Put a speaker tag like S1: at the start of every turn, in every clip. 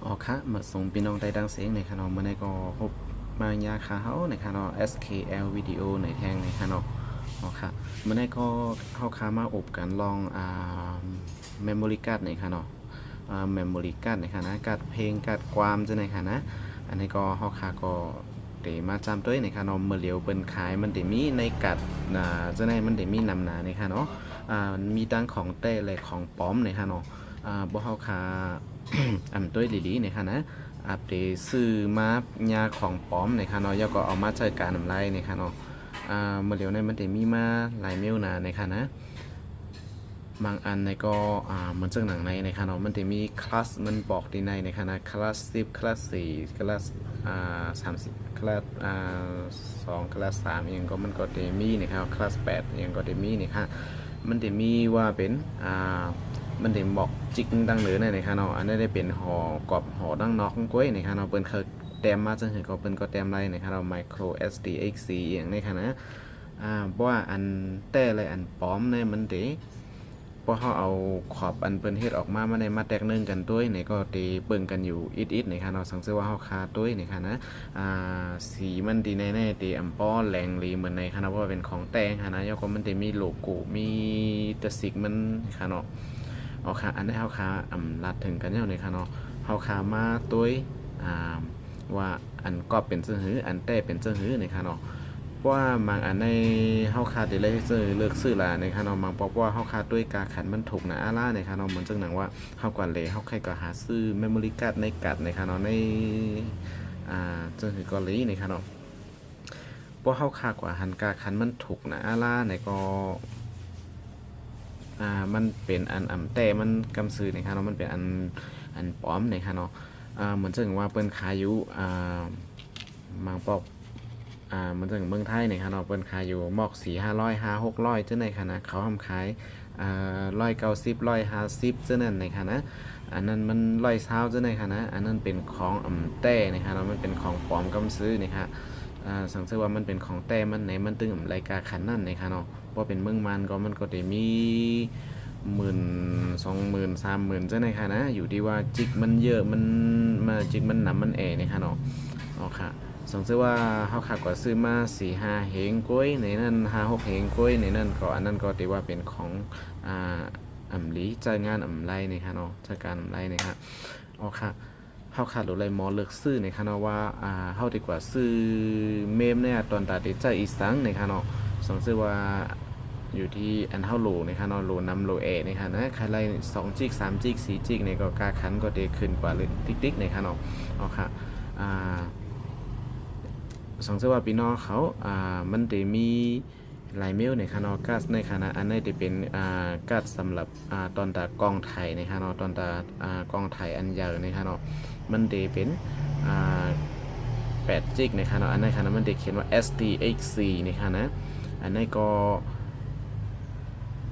S1: อ๋อค่ะมาส่งพี่น้องได้ดังเสียงในค่ะเนาะเมื่อในก็พบมายาคาเฮาในค่ะเนาะ SKL วิดีโอในแทงในค่ะเนาะอ๋อค่ะเมื่อในก็เฮาคามาอบกันลองเมมโมรี่การ์ดในค่ะเนาะเมมโมรี่การ์ดในค่ะนะการ์ดเพลงการ์ดความจะในค่ะนะอันนี้ก็เฮาคาก็เตมาจำตัวในค่ะเนาะเมื่อเหลียวเปิ้นขายมันเตมีในกัดจะในมันเตมีนำหนาในค่ะเนาะมีตั้งของเต้และของป้อมในค่ะเนาะบ่เฮาคา ตัวลีๆเนี่ยค่ะนะอัปเดตซื้อมายาของปลอมเนี่ยค่ะเนาะแล้วก็เอามาใช้การนำลายเนี่ยค่ะเนาะเมื่อเดี๋ยวนี้มันจะมีมาหลายเมลนะเนี่ยค่ะนะบางอันในก็เหมือนจากหนังในเนี่ยค่ะเนาะมันจะมีคลาสมันบอกดีในเนี่ยค่ะนะคลาส10คลาส4คลาส30คลาส2คลาส3อย่างก็มันก็จะมีเนี่ยครับคลาส8อย่างก็จะมีเนี่ยค่ะมันจะมีว่าเป็นมันเด็บอกจิกดังเหนือในค่ะเนาะอันนี้ได้เป็นห่อกรอบห่อดังนอกกล้วยในค่ะเนาะเปิ้นเคยแต้มมาจนถึงก็เปิ้นก็แต้มไรในค่ะเรา micro SDXC อย่างนี้ค่ะนะเพราะว่าอันแต่อะไรอันปลอมเนี่ยมันเดเพราะเขาเอาขอบอันเปิ้นเฮ็ดออกมาในมาแตกนึงกันด้วยในก็เตเบิ่งกันอยู่อิดๆในค่ะเนาะสังเกตว่าเฮาคาด้วยในค่ะนะสีมันดีแน่ๆเตอำป้อแรงลีเหมือนในค่ะนะเพราะว่าเป็นของแต่งค่ะนะแล้วก็มันเตมีโลโก้มีตะสิกมันค่ะเนาะเอาค่ะอันนี้เฮาคาลัดถึงกันแล้วในค่ะเนาะเฮาคามาตัวว่าอันก็เป็นเสื้อหืออันแต่เป็นเสื้อหือในค่ะเนาะว่าบางอันในเฮาคาได้เลยซื้อเลือกซื้อละในค่ะเนาะบางบอกว่าเฮาคาด้วยกาขันมันถูกนะอาล่าในค่ะเนาะเหมือนจังหนังว่าเฮากว่าเลยเฮาใครก็หาซื้อเมมโมรี่การ์ดในกัดในค่ะเนาะในจังหือเกาหลีในค่ะเนาะเพราะเฮาคากว่าหันกาขันมันถูกนะอาล่าในก็มันเป็นอันแต่มันกำซื้อนะครับเนาะมันเป็นอันปลอมนะครับเนาะเหมือนถึงว่าเปิ้นขายอยู่บางปอกเหมือนถึงเมืองไทยนะครับเนาะเปิ้นขายอยู่หมอก400-500-600เจ้าในค่ะนะเขาทำขาย190-150เจ้านั่นในค่ะนะอันนั้นมัน120เจ้าในค่ะนะอันนั้นเป็นของแต่นะครับเนาะมันเป็นของปลอมกำซื้อนะครับสังเกตว่ามันเป็นของแต่มันไหนมันตึงรายการขันนั่นนะครับเนาะเพราะเป็นเมืองมันก็มันก็จะมี10,000 20,000 30,000เจ้าไหนค่ะนะอยู่ที่ว่าจิกมันเยอะมันมาจิกมันหนามันนะคะเนาะเอาค่ะสงสัยว่าเขาขาดกว่าซื้อมา4-5เหงกล้วยในนั้น5-6เหงกล้วยในนั้นก็อันนั้นก็ถือว่าเป็นของลีจ่ายงานไรนะคะเนาะจ่ายการไรนะคะเอาค่ะเขาขาดหรือไรหมอเลือกซื้อนะคะเนาะว่าเขาดีกว่าซื้อเมมเนี่ยตอนตัดใจอีสังนะคะเนาะสงสัยว่าอยู่ที่อันเท่าโหลนะครับเนาะโหลนำโหลเอนะครับนะใครไล่2จิก3จิก4จิกเนี่ยก็กาขันก็เดขึ้นกว่าเลยติ๊กๆนะครับเนาะเอาค่ะสองเสื้อว่าพี่น้องเขามันจะมีหลายเมลในคานอกัสในคณะอันนี้จะเป็นกัสสำหรับตอนตากองไทยในคานอตอนตากองไทยอันยาวในคานอมันจะเป็น8จิกในคานออันนี้คณะมันจะเขียนว่า STXC ในคณะอันนี้ก็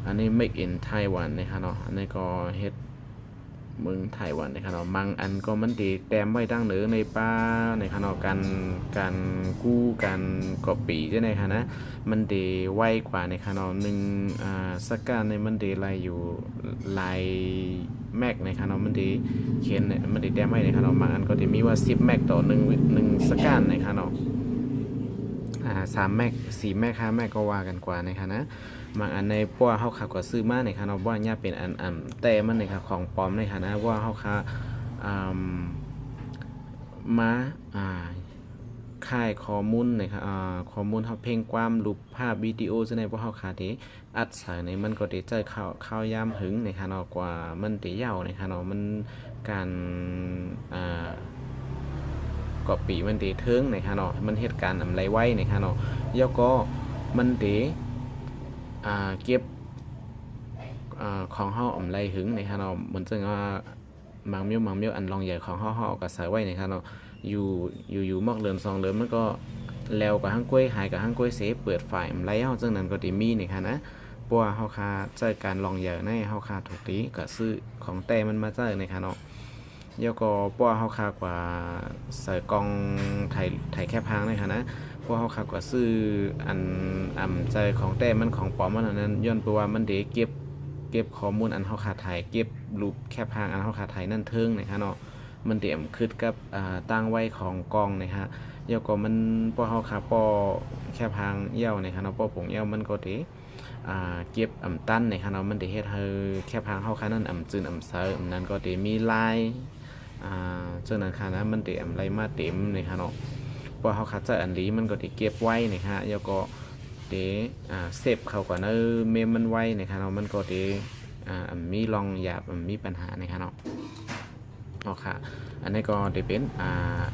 S1: อันนี้ make in Taiwan นะครับเนาะอันนี้ก็เฮ็ดเมืองไต้หวันนะครับเนาะบางอันก็มันดีแต้มไว้ดังเหนือในป้าในคณะการกู้การกอบปีใช่ไหมคะนะมันดีไวกว่าในคณะหนึ่งสักการในมันดีลายอยู่ลายแม็กในคณะมันดีเขียนมันดีแต้มไว้ในคณะบางอันก็จะมีว่า10แม็กต่อ1สักการในคณะ3แม็ก4แม็ก5แม็กก็ว่ากันกว่าในคณะบางอันในพวกเขาขาก็ซื้อมาในค่ะเนาะว่าเนี่ยเป็นอันแต่มันในค่ะของปลอมในค่ะนะว่าเขาขามาค่ายข้อมูลในค่ะข้อมูลเขาเพลงความรูปภาพวิดีโอจะในพวกเขาขาที่อัดใส่ในมันก็ได้ใจเข้ายามหึงในค่ะเนาะกว่ามันตียาวในค่ะเนาะมันการกอบปีมันตีเทิงในค่ะเนาะมันเหตุการณ์อะไรไว้ในค่ะเนาะแล้วก็มันตีเก็บของเฮาไรหึงในฮะเนาะเหมือนซึ่งว่าบางเมี้ยวอันลองใหญ่ของเฮาก็ใส่ไว้ในฮะเนาะอยู่มอกเลือน2เลือนมันก็แล้วกับห้างกล้วยหายกับห้างกล้วยเสเปิดฝ่ายไรเฮาซึ่งนั้นก็ได้มีในฮะนะปัวเฮาคาใจการลองใหญ่ในเฮาคาถูกตีก็ซื้อของแต่มันมาใจในฮะเนาะแล้วก็ปัวเฮาคากว่าใส่กองไถแคบพางในฮะนะพวกเขาขับก็ซื้ออันใจของแต่มันของปลอมมันนั้นย้อนไปว่ามันเดเก็บข้อมูลอันเขาขาดถ่ายเก็บรูปแคบพางอันเขาขาดถ่ายนั่นเทิงนะครับเนาะ มันเตรียมขึ้นกับตั้งไว้ของกองนะฮะเดี๋ยวก็มันพอเฮาขาปอแค่พางเอี้ยวนะฮะเนาะปอผงเอี้ยวมันก็สิเก็บตันนะฮะเนาะมันสิเฮ็ดให้แค่พางเฮาคันนั้นจืนเซอนั้นก็สิมีลายซึ่งนั้นค่ะนะมันสิไรมาเต็มนะฮะเนาะพอเฮาคัดใจอันนี้มันก็สิเก็บไว้นะฮะแล้วก็เซฟเข้าก่อนเมมมันไว้นะฮะเนาะมันก็สิมีรองหยาบมีปัญหานะฮะเนาะค่ะอันนี้ก็จะเป็น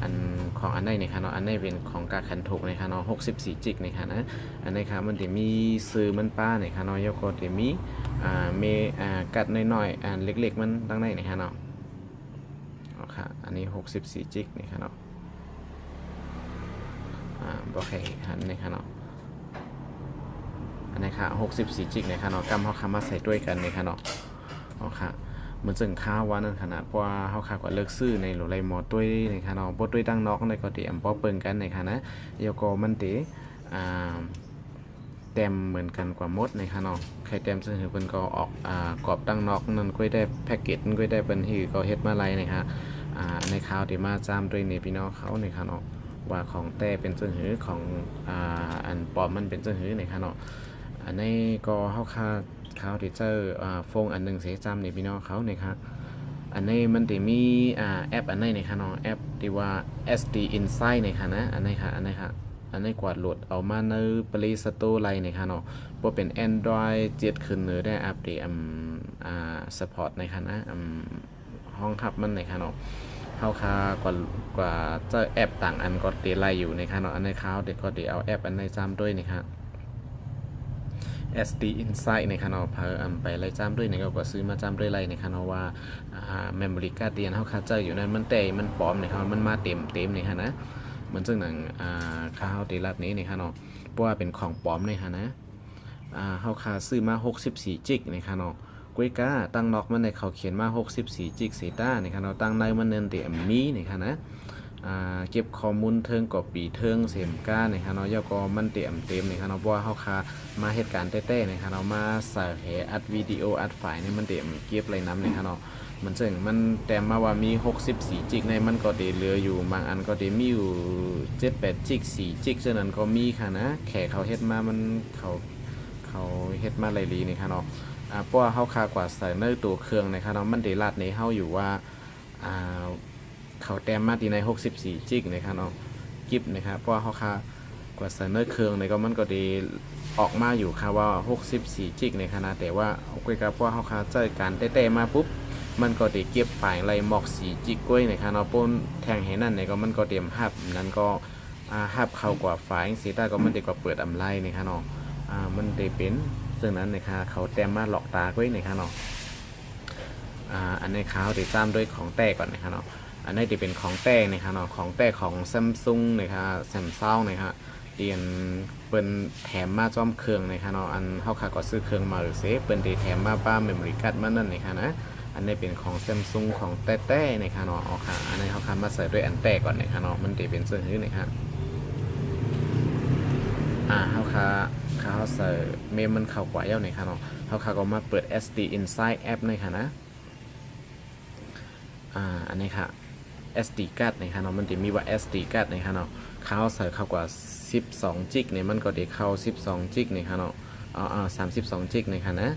S1: อันของอันนี้นะครับเนาะอันนี้เป็นของกาขันถูกนะครับเนาะ64จิกนะครับนะอันนี้ครับมันจะมีซื้อมันป้านะครับเนาะแล้วก็จะมีเมกัดน้อยๆเล็กๆมันตั้งในนะครับเนาะค่ะอันนี้64จิกนะครับเนาะบอกให้หันนะครับเนาะอันนี้ค่ะ64จิกนะครับเนาะกำเขาคำมาใส่ด้วยกันนะครับเนาะค่ะเหมือนจึงข้าวว่านั่นขนาดเพราะว่าเขาขากว่าเลิกซื้อในหรือไรหมอตุ้ยในค่ะเนาะบ่ตุ้ยตั้งนอกในก็เตรียมป้อเปิงกันในค่ะนะเดี๋ยวก็มันเตเต็มเหมือนกันกว่ามดในค่ะเนาะใครเต็มซึ่งเพิ่นก็ออกกรอบตั้งนอกนั่นก็ได้แพ็กเกจก็ได้เป็นที่ก็เฮ็ดมาไล่นะคะในข่าวที่มาจามด้วยในพี่น้องเขาในค่ะเนาะว่าของแต่เป็นซึ่งหือของอันปลอมมันเป็นซึ่งหือในค่ะเนาะอันนี้ก็เขาคาเขาที่เจอโฟงอันหนึ่งเสียจำในพี่น้องเขาเนี่ยครับอันนี้มันจะมีแอปอันนี้ในค่ะเนาะแอปที่ว่า SD Insight ในค่ะนะอันนี้ค่ะอันนี้กวาดโหลดเอามาใน Play Store ไลน์ในค่ะเนาะพอเป็น Android 7ขึ้นเลยได้อัปเดตsupport ในค่ะนะห้องทับมันในค่ะเนาะเขาคากว่าเจอแอปต่างอันก็เตไลอยู่ในค่ะเนาะอันนี้เขาเด็กก็เดี๋ยวเอาแอปอันนี้จำด้วยนะครับSD Insight ในคันเอาไปไล่จ้ำด้วยในก็ซื้อมาจ้ำด้วยไล่ในคันเอาว่าmemory card เดียนเขาคาเจออยู่นั้นมันแต่มันปลอมในคันมันมาเต็มในคันนะเหมือนซึ่งหนังข้าวตีรัดนี้ในคันเอาเพราะว่าเป็นของปลอมในคันนะเขาคาซื้อมา64จิกในคันเอากุ้ยก้าตั้งนอกมันในเขาเขียนมา64จิกเซต้าในคันเอาตั้งในมันเนินเตียมมีในคันนะเก็บข้อมูลเทิงกับปีเทิงเสียมก้าในค่ะเนาะย่อก็มันเต็มในค่ะเนาะเพราะว่าเฮาคามาเหตุการณ์เต้ๆในค่ะเนาะมาใส่แหอัดวิดีโออัดไฟล์นี่มันเต็มเก็บไรน้ำในค่ะเนาะมันซึ่งมันแต่มาว่ามี64จิกในมันก็เดเหลืออยู่บางอันก็เดมีอยู่7-8จิก4จิกฉะนั้นก็มีค่ะนะแขกเขาเฮ็ดมามันเขาเฮ็ดมาหลายลีในค่ะเนาะเพราะว่าเฮาคากว่าใส่ในตัวเครื่องในค่ะเนาะมันเดลาดในเฮาอยู่ว่าเขาแต้มมาที่ใน64จิกนะครับเนาะกิฟนะครับเพราะว่าเขาค่ากว่าเซนเนอร์เครื่องในก็มันก็ดีออกมาอยู่ค่ะว่า64จิกในขณะแต่ว่าคุยกับว่าเขาค่าเจอการเต้ๆมาปุ๊บมันก็ดีเก็บไฟล์ไรหมอก4จิกก้วยนะครับเนาะป้นแทงให้นั่นในก็มันก็เตรียมหับนั้นก็หับเข้ากว่าไฟล์สีตาก็มันดีกว่าเปิดไล่นะครับเนาะมันได้เป็นซึ่งนั้นนะคะเขาแต้มมาหลอกตาก้วยนะครับเนาะอันในขาวติดตามด้วยของแต้ก่อนนะครับเนาะอันนี้จะเป็นของแต้นะครับเนาะของแต้ของ Samsung นะครับ Samsung นะครับเตียนเปิ้นแถมมาจ้อมเครื่องนะครับเนาะอันเฮาขาก็ซื้อเครื่องมาหรือเซเปิ้นได้แถมมาป้า memory card มานั่นนะครับนะอันนี้เป็นของ Samsung ของแต้ๆนะครับเนาะอ๋อค่ะอันนี้เฮาขามาใส่ด้วยอันแต้ก่อนนะครับเนาะมันจะเป็นเสื้อหื้อนะครับเฮาขาเขาใส่เมมมันเข้ากว่าเย้านะครับเนาะเฮาขาก็มาเปิด SD Insight App นะครับนะอันนี้ค่ะSD card นะครับเนาะมันจะมีว่า SD card นะครับเนาะเขาใส่เข้ากว่า12จิกเนี่ยมันก็ได้เข้า12จิกนะครับเนาะ32จิกนะครับนะ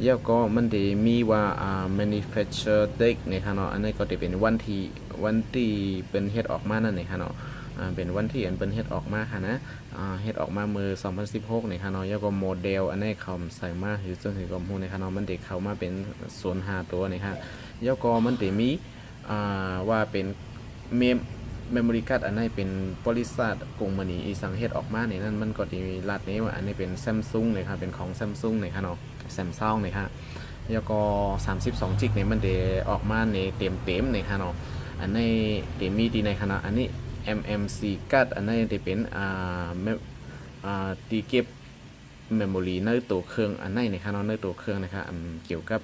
S1: แล้วก็มันจะมีว่าmanufacture date นะครับเนาะอันนี้ก็จะเป็นวันที่เป็นเฮ็ดออกมานั่นนะครับเนาะเป็นวันที่อันเป็นเฮ็ดออกมาค่ะนะเฮ็ดออกมาเมื่อ2016นะครับเนาะแล้วก็โมเดลอันนี้เขาใส่มาคือจนถึงกับฮู้นะครับเนาะมันได้เข้ามาเป็น05ตัวนะครับแล้วก็มันจะมีว่าเป็นmemory card อันนี้เป็นบริษัทกรุงมณีอีสังเฮ็ดออกมาในนั้นมันก็จะมีรัดนี้ว่าอันนี้เป็น Samsung เลยครับเป็นของ Samsung เลยครับเนาะ Samsung เลยครับแล้วก็32จิกเนี่ยมันได้ออกมาในเต็มๆเลยครับเนาะอันนี้เต็มมีที่ในคณะอันนี้ MMC card อันนี้จะเป็นที่เก็บ memory ในตัวเครื่องอันนี้นะครับเนาะในตัวเครื่องนะครับเกี่ยวกับ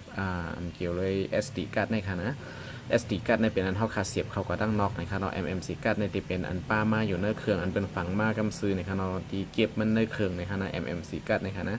S1: เกี่ยวเลย SD card ในค่ะนะ SD card ในเป็นอันเท่าคาเสียบเข้ากับตั้งนอกนะครับเนาะ MMC card ในที่เป็นอันป้ามาอยู่ในเครื่องอันเป็นฝังมากำซื้อนะครับเนาะที่เก็บมันในเครื่องนะครับนะ MMC card นะครับนะ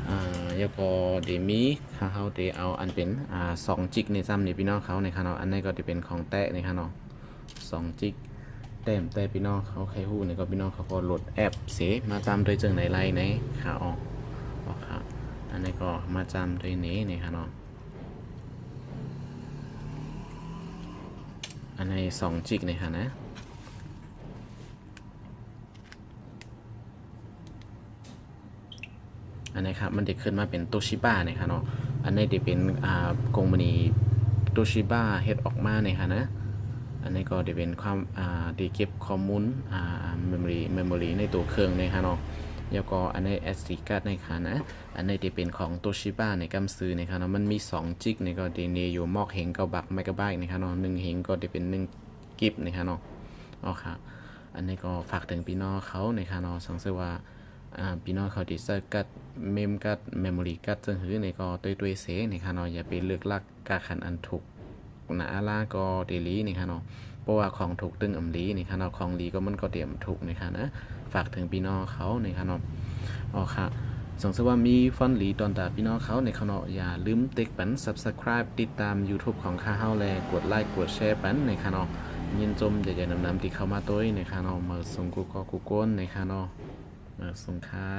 S1: แล้วก็เดมีเขาเดเอาอันเป็น2จิกในซ้ำนี่พี่น้องเขาในค่ะเนาะอันนี้ก็จะเป็นของแตะในค่ะเนาะ2จิกแต่พี่น้องเขาใครฮู้เนี่ยก็พี่น้องเขาก็โหลดแอปเสมาจำโดยเจิงในไลน์ในขาออกค่ะอันนี้ก็มาจำโดยนี้นี่ค่ะเนาะอันนี้2จิกในค่ะนะอันนี้ครับมันจะขึ้นมาเป็นโตชิบ้าเนี่ยค่ะเนาะอันนี้จะเป็นกงมณีโตชิบ้าเฮ็ดออกมาเนี่ยค่ะนะอันนี้ก็จะเป็นความที่เก็บข้อมูลmemory ในตัวเครื่องเนี่ยค่ะเนาะแล้วก็อันนี้ SD card ในค่ะนะอันนี้จะเป็นของโตชิบ้าในกำซื้อเนี่ยค่ะเนาะมันมี2จิกเนี่ยก็จะเนอยู่มอกเฮง9 บักเมกะไบต์เนี่ยค่ะเนาะ1เฮงก็จะเป็น1กิกเนี่ยค่ะเนาะอ๋อค่ะอันนี้ก็ฝากถึงพี่น้องเขาในค่ะเนาะสังเกตว่าพี่น้องเขาที่ใส่กัดเมมกัดเมมโมรี่กัดซึ่งหือในก็ตัวเสในค่ะเนาะอย่าไปเลือกลักกาขันอันถูกนะอาล่าก็เดลีนี่ค่ะเนาะเพราะว่าของถูกตึงอำลีนี่ค่ะเนาะของลีก็มันก็เตรียมถูกนี่ค่ะนะฝากถึงพี่น้องเขาในค่ะเนาะอ๋อค่ะสงสัยว่ามีฟอนต์ลีตอนตาพี่น้องเขาในค่ะเนาะอย่าลืมติ๊กปัน Subscribe ติดตาม YouTube ของข้าเฮาแลกดไลค์กดแชร์ปันในค่ะเนาะยินจมอย่านำที่เข้ามาตัวในค่ะเนาะมาส่งกูก็กูก้นในค่ะเนาะส่งค่า